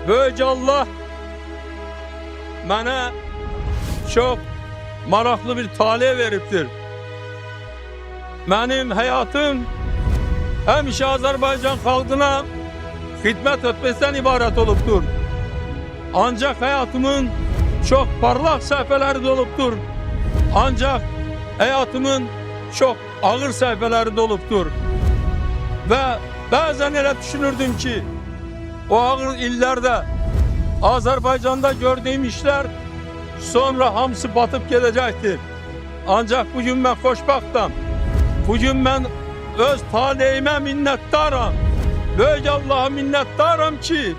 Böylece Allah bana çok maraklı bir talih veriptir. Benim hayatım hemşe Azerbaycan halkına hizmet etmesinden ibaret oluptur. Ancak hayatımın çok parlak sayfeleri doluptur. Ancak hayatımın çok ağır sayfeleri doluptur. Ve bazen öyle düşünürdüm ki o ağır illerde Azerbaycan'da gördüğüm işler sonra hamısı batıp gelecektir. Ancak bugün ben xoşbaxtam. Bugün ben öz talihime minnettarım. Böyük Allah'a minnettarım ki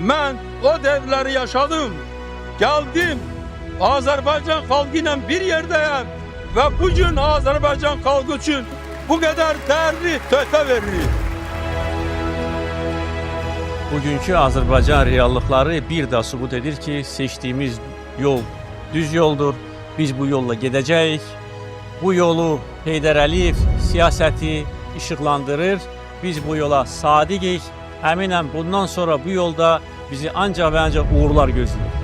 ben o devleri yaşadım. Geldim Azerbaycan halkıyla bir yerdeyim. Ve bugün Azerbaycan halkı için bu kadar değerli töhfə veririk. Bugünkü Azərbaycan reallıqları bir də sübut edir ki, seçdiyimiz yol düz yoldur. Biz bu yolla gedəcəyik. Bu yolu Heydər Əliyev siyasəti işıqlandırır. Biz bu yola sadiqik. Əminəm bundan sonra bu yolda bizi ancaq və ancaq uğurlar gözləyir.